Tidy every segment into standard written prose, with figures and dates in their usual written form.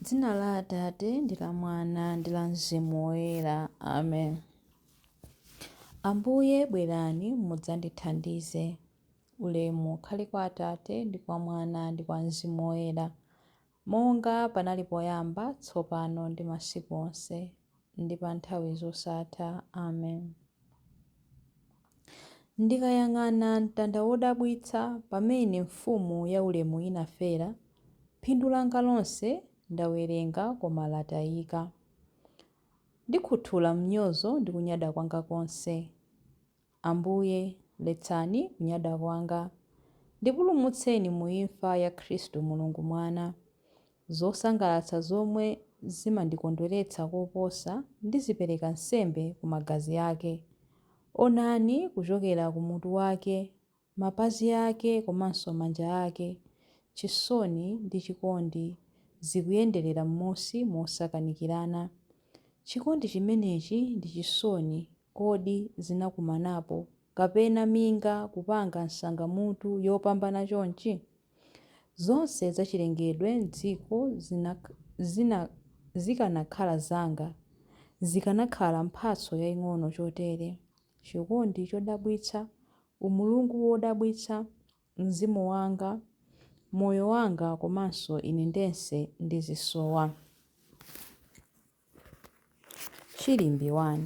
M'dzina la Atate ndi la Mwana ndi la Mzimu Woyera. Amen. Ambuye bwerani mudzandithandize. Ulemu ukhale kwa Atate ndi kwa Mwana ndi kwa Mzimu Woyera, monga panali poyamba, tsopano ndi masiku onse, ndi pa nthawi zosatha. Amen. Ndikayang'ana mtanda wodabwitsa pamene mfumu yaulemu inafera, phindu langa lonse ndawerenga koma latayika. Ndikhuthula mnyozo ndi kunyada kwanga konse. Ambuye, letsani kunyada kwanga, ndipulumutseni mu imfa ya Khristu Mulungu Mwana. Zosangalatsa zomwe zimandikondweretsa koposa ndizipereka nsembe ku magazi ake. Onani kuchokera ku mutu wake, mapazi ake komanso manja ake, chisoni ndi chikondi zikuyenderera m'munsi mosakanikirana. Chikondi chimenechi ndi chisoni kodi zinakumanapo, kapena minga kupanga nsangamutu yopambana chonchi? Zonse zachilengedwe m'dziko zikanakhala zanga, zikanakhala mphatso yaying'ono chotere. Chikondi chodabwitsa, umulungu wodabwitsa, mzimu wanga, moyo wanga komanso ine ndense ndizisowa. Chilimbi 1.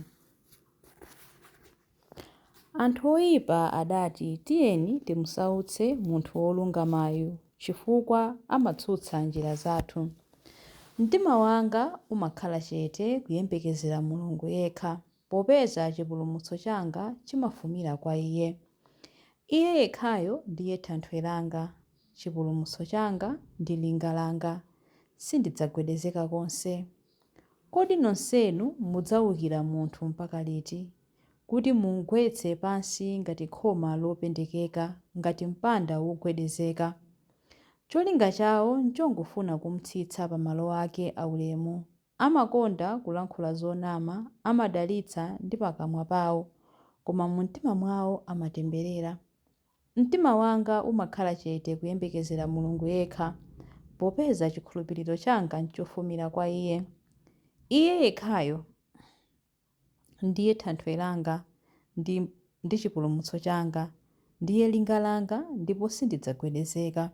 Anthu oyipa adati tiyeni timusautse munthu wolungamayu chifukwa amatsutsa njira zathu. Mtima wanga umakhala chete kuyembekezera Mulungu yekha, popeza chipulumutso changa chimafumira kwa Iye. Iye yekhayo ndiye thanthwe langa, chipulumutso changa ndi linga langa, sindidzagwedezeka konse. Kodi nonsenu mudzawukira munthu mpaka liti, kuti mumugwetse pansi ngati khoma lopendekeka, ngati mpanda wogwedezeka? Cholinga chawo nchongofuna kumtsitsa pa malo ake aulemu. Amakonda kulankhula zonama, amadalitsa ndi pakamwa pawo, koma mu mtima mwawo amatemberera. Mtima wanga umakhala chete kuyembekezera Mulungu yekha, popeza chikhulupiriro changa nchofumira kwa Iye. Iye yekhayo ndiye thanthwe langa ndi chipulumutso changa, ndiye linga langa ndipo sindidzagwedezeka.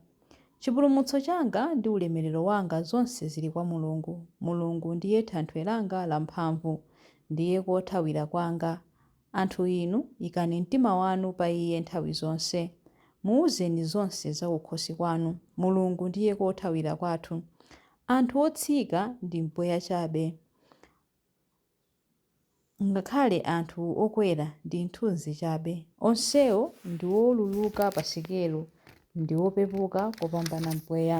Chipulumutso changa ndi ulemerero wanga zonse zili kwa Mulungu. Mulungu ndiye thanthwe langa lamphamvu, ndiye kothawira kwanga. Anthu inu, ikani mtima wanu pa Iye nthawi zonse. Muwuzeni zonse za ukhosi kwanu. Mulungu ndiye kothawira kwathu. Anthu otsika ndi mpweya chabe, ngakhale anthu okwera ndi nthunzi chabe. Onsewo ndi woluluka pa sikelo, ndi wopepuka kopambana mpweya.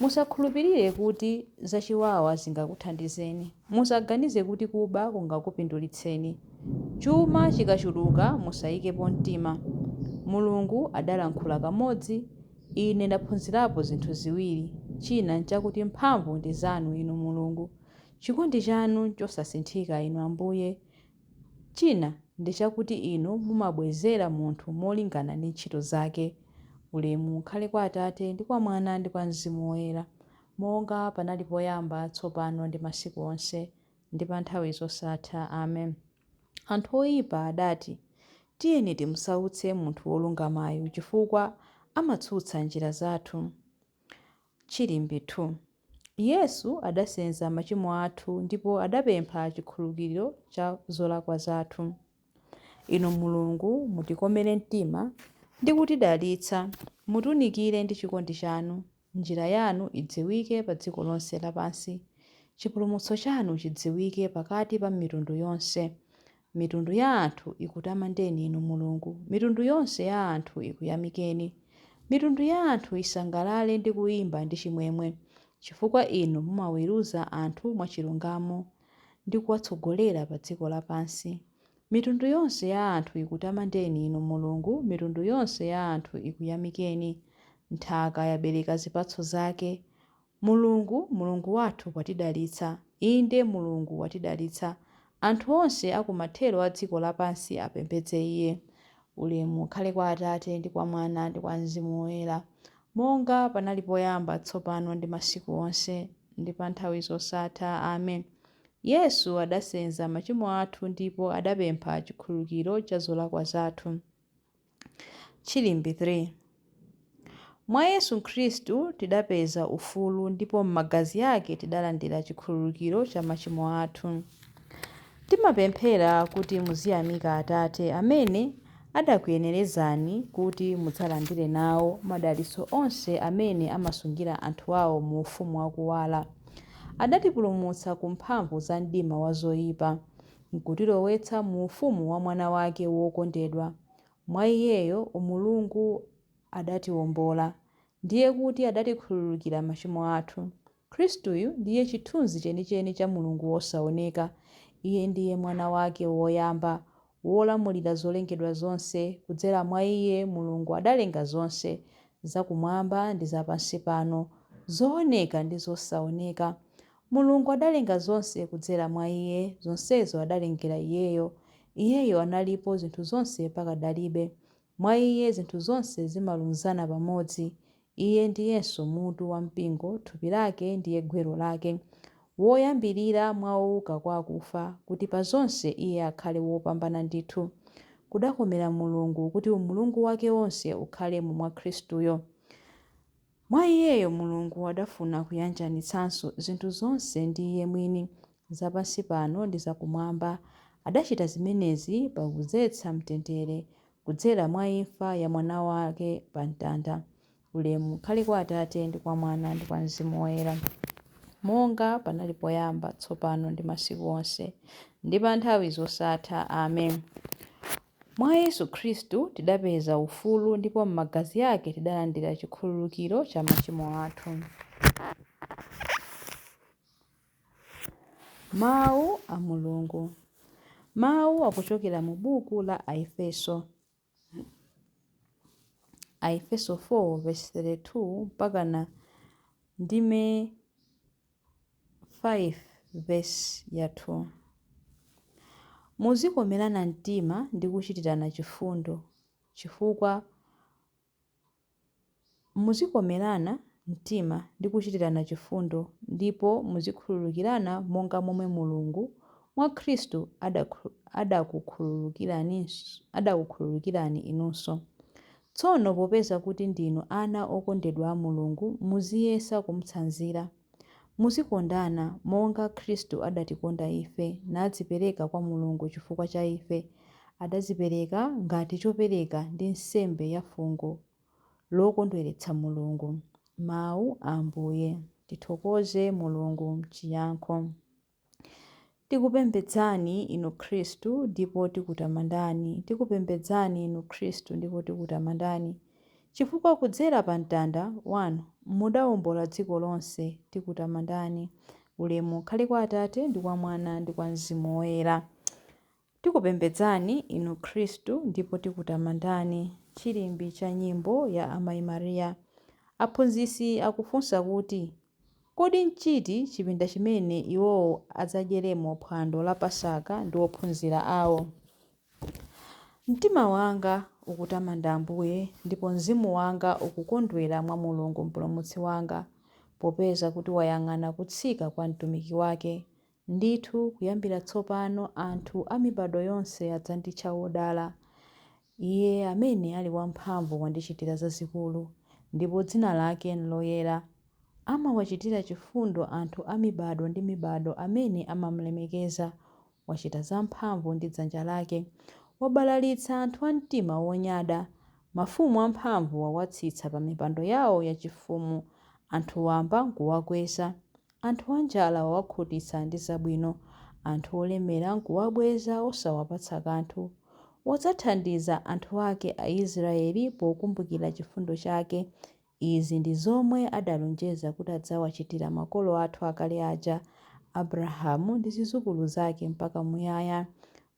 Musakhulupirire kuti zachiwawa zingakuthandizeni. Musaganize kuti kuba kungakupindulitseni. Chuma chikachuluka musayikepo mtima. Mulungu adalankhula kamodzi, ine ndaphunzirapo zinthu ziwiri. China nchakuti mphamvu ndi zanu inu Mulungu, chikondi chanu chosasinthika inu Ambuye. China ndi chakuti inu mumabwezera munthu molingana ndi ntchito zake. Ulemu ukhale kwa Atate ndi kwa Mwana ndi kwa Mzimu Woyera, monga panali poyamba, tsopano ndi masiku onse, ndi pa nthawi zosatha. Amen. Anthu oyipa adati tiyeni timusautse munthu wolungamayu chifukwa amatsutsa njira zathu. Chilimbi 2. Yesu adasenza machimo athu ndipo adapempha chikhululukiro cha zolakwa zathu. Inu Mulungu mutikomere mtima ndi kutidalitsa, mutiunikire ndi chikondi chanu. Njira yanu idziwike pa dziko lonse lapansi, chipulumutso chanu chidziwike pakati pa mitundu yonse. Mitundu ya anthu ikutamandeni inu Mulungu, mitundu yonse ya anthu ikuyamikeni. Mitundu ya anthu isangalale ndi kuyimba ndi chimwemwe, chifukwa inu mumaweruza anthu mwachilungamo ndi kuwatsogolera pa dziko lapansi. Mitundu yonse ya anthu ikutamandeni inu Mulungu, mitundu yonse ya anthu ikuyamikeni. Nthaka yabereka zipatso zake. Mulungu, Mulungu wathu watidalitsa. Inde Mulungu watidalitsa. Anthu onse akumathero a dziko lapansi apembedze Iye. Ulemu ukhale kwa Atate ndi kwa Mwana ndi kwa Mzimu Woyera, monga panali poyamba, tsopano ndi masiku onse, ndi pa nthawi zosatha. Amen. Yesu adasenza machimo athu ndipo adapempha chikhululukiro cha zolakwa zathu. Chilimbi 3. Mwa Yesu Khristu tidapeza ufulu ndipo m'magazi ake tidalandira chikhululukiro cha machimo athu. Timapemphera kuti muziyamika Atate amene adakuyenerezani kuti mudzalandire nawo madalitso onse amene amasungira anthu awo mu ufumu wakuwala. Adatipulumutsa ku mphamvu za mdima wa zoyipa, nkutilowetsa mu ufumu wa mwana wake wokondedwa. Mwa iyeyo umulungu adatiwombola, ndiye kuti adatikhululukira machimo athu. Khristuyu ndiye chithunzi chenicheni cha Mulungu wosaoneka. Iye ndiye mwana wake woyamba, wolamulira zolengedwa zonse. Kudzera mwa iye Mulungu adalenga zonse, zakumwamba ndi zapansi pano, zooneka ndi zosaoneka. Mulungu adalenga zonse kudzera mwa iye, zonsezo adalengera iyeyo. Iyeyo analipo zinthu zonse pakadalibe. Mwa iye zinthu zonse zimalumizana pamodzi. Iye ndiyenso mutu wa mpingo, thupi lake ndiye gwero lake, woyambirira mwa owuka kwa akufa, kuti pa zonse iye akhale wopambana ndithu. Kudakomera Mulungu kuti umulungu wake wonse ukhale mwa Khristuyo. Mwa iyeyo Mulungu adafuna kuyanjanitsanso zinthu zonse ndi iye mwini, zapansi pano ndi zakumwamba. Adachita zimenezi pakudzetsa mtendere kudzera mwa imfa ya mwana wake pa mtanda. Ulemu ukhale kwa Atate ndi kwa Mwana ndi kwa Mzimu Woyera, monga panali poyamba, tsopano ndi masiku onse, ndi pa nthawi zosatha. Amen. Mwa Yesu Khristu tidapeza ufulu ndipo m'magazi ake tidalandira chikhululukiro cha machimo athu. Mawu a Mulungu. Mawu akuchokera mu buku la Aefeso. Aefeso 4:32 mpakana ndime 5:2. Muzikomerana mtima ndi kuchitirana chifundo, chifukwa muzikomerana mtima ndi kuchitirana chifundo, ndipo muzikhululukirana monga momwe Mulungu mwa Khristu adakukhululukirani inunso. Tsono popeza kuti ndinu ana okondedwa a Mulungu, muziyesa kumutsanzira. Muzikondana monga Khristu adatikonda ife nadzipereka kwa Mulungu chifukwa cha ife. Adadzipereka ngati chopereka ndi nsembe ya fungo lokondweretsa Mulungu. Mawu a Ambuye. Tithokoze Mulungu mchiyankho. Tikupembedzani inu Khristu ndipo tikutamandani. Tikupembedzani inu Khristu ndipo tikutamandani. Chifukwa kudzera pa mtanda wanu mudawombola dziko lonse. Tikutamandani. Ulemu ukhale kwa Atate ndi kwa Mwana ndi kwa Mzimu Woyera. Tikupembedzani inu Khristu ndipo tikutamandani. Chilimbi cha nyimbo ya Amayi Mariya. Aphunzitsi akufunsa kuti, kodi nchiti chipinda chimene iwowo adzadyeremo phwando la Pasaka ndi ophunzira awo? Mtima wanga ukutamanda Ambuye, ndipo mzimu wanga ukukondwera mwa Mulungu mpulumutsi wanga, popeza kuti wayang'ana kutsika kwa mtumiki wake. Ndithu kuyambira tsopano anthu a mibado yonse adzanditcha wodala. Iye amene ali wamphamvu wandichitira zazikulu, ndipo dzina lake nloyera. Amawachitira chifundo anthu a mibado ndi mibado amene amamulemekeza. Wachita zamphamvu ndi dzanja lake. Wabalalitsa anthu a mtima wonyada. Mafumu amphamvu wawatsitsa pa mipando yawo yachifumu. Anthu wamba nkuwakweza. Anthu anjala wawakhutitsa ndi zabwino. Anthu olemera nkuwabweza osawapatsa kanthu. Wodzathandiza anthu ake Aisraeli pokumbukira chifundo chake. Izi ndi zomwe adalonjeza kuti adzawachitira makolo athu akale aja, Abrahamu ndi zidzukulu zake mpaka muyaya.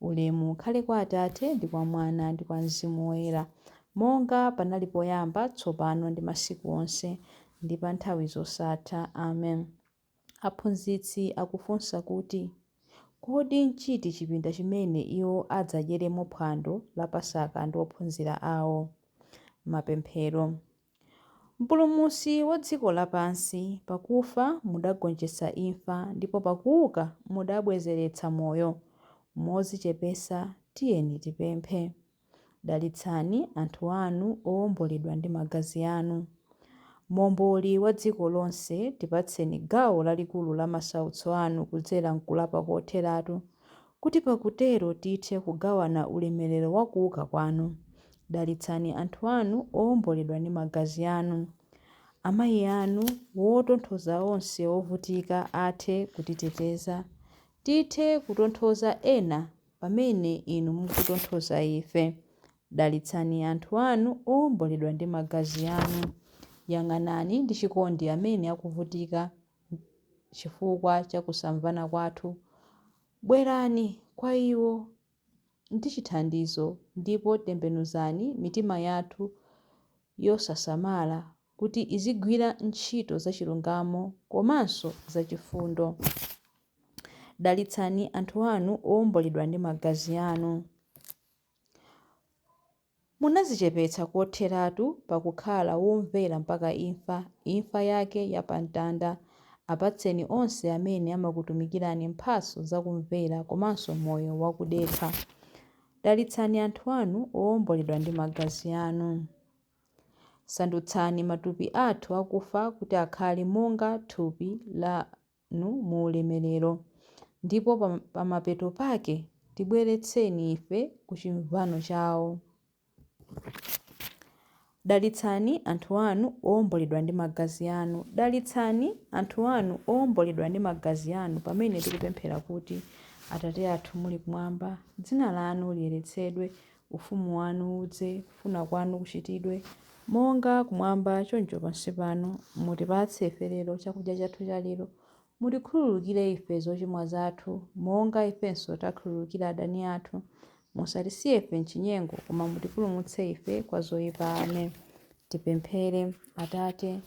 Ulemu ukhale kwa Atate ndi kwa Mwana ndi kwa Mzimu Woyera, monga panali poyamba, tsopano ndi masiku onse, ndi pa nthawi zosatha. Amen. Aphunzitsi akufunsa kuti, kodi nchiti chipinda chimene iwo adzadyeremo phwando la Pasaka ndi ophunzira awo? Mapemphero. Mpulumutsi wa dziko lapansi, pakufa mudagonjetsa imfa ndipo pakuuka mudabwezeretsa moyo. Modzichepetsa tiyeni tipemphe. Dalitsani anthu anu owomboledwa ndi magazi anu. Momboli wa dziko lonse, tipatseni gawo lalikulu la masautso anu kudzera mkulapa kotheratu, kuti pakutero tithe kugawana ulemerero wa kuuka kwanu. Dalitsani anthu anu owomboledwa ndi magazi anu. Amayi anu wotonthoza onse ovutika athe kutiteteza. Tithe kutonthoza ena pamene inu mukutonthoza ife. Dalitsani anthu anu owomboledwa ndi magazi anu. Yang'anani ndi chikondi amene akuvutika chifukwa cha kusamvana kwathu. Bwerani kwa iwo ndi chithandizo ndipo tembenuzani mitima yathu yosasamala kuti izigwira ntchito zachilungamo komanso zachifundo. Dalitsani anthu anu owomboledwa ndi magazi anu. Munadzichepetsa kotheratu pakukhala womvera mpaka imfa, imfa yake yapamtanda. Apatseni onse amene amakutumikirani mphatso zakumvera komanso moyo wakudekha. Dalitsani anthu anu owomboledwa ndi magazi anu. Sandutsani matupi athu akufa kuti akhale monga thupi lanu mu ulemerero, ndipo pamapeto pake tibweretseni ife ku chimvano chawo. Dalitsani anthu anu owomboledwa ndi magazi anu. Dalitsani anthu anu owomboledwa ndi magazi anu pamene tikupemphera kuti: Atate athu muli kumwamba, dzina lanu liyeretsedwe, ufumu wanu udze, kufuna kwanu kuchitidwe monga kumwamba choncho pansi pano. Mutipatse ife lero chakudya chathu cha lero. Mutikhululukire ife zochimwa zathu monga ifenso takhululukira adani athu. Musatisiye ife m'chinyengo, koma mutipulumutse ife kwa zoyipa. Amen. Tipemphere. Atate,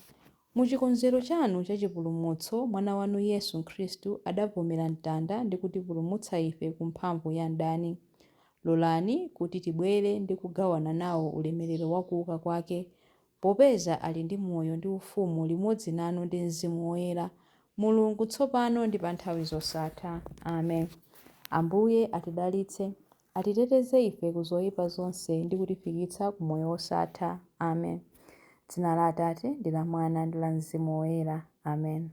muchikonzero chanu cha chipulumutso, mwana wanu Yesu Khristu adavomera mtanda ndi kutipulumutsa ife ku mphamvu ya mdani. Lolani kuti tibwere ndi kugawana nawo ulemerero wa kuuka kwake, popeza ali ndi moyo ndi ufumu limodzi nanu ndi Mzimu Woyera, Mulungu tsopano ndi pa nthawi zosatha. Amen. Ambuye atidalitse, atiteteze ife ku zoyipa zonse ndi kutifikitsa ku moyo wosatha. Amen. Dzina la Atate ndi la Mwana ndi la Mzimu Woyera. Amen.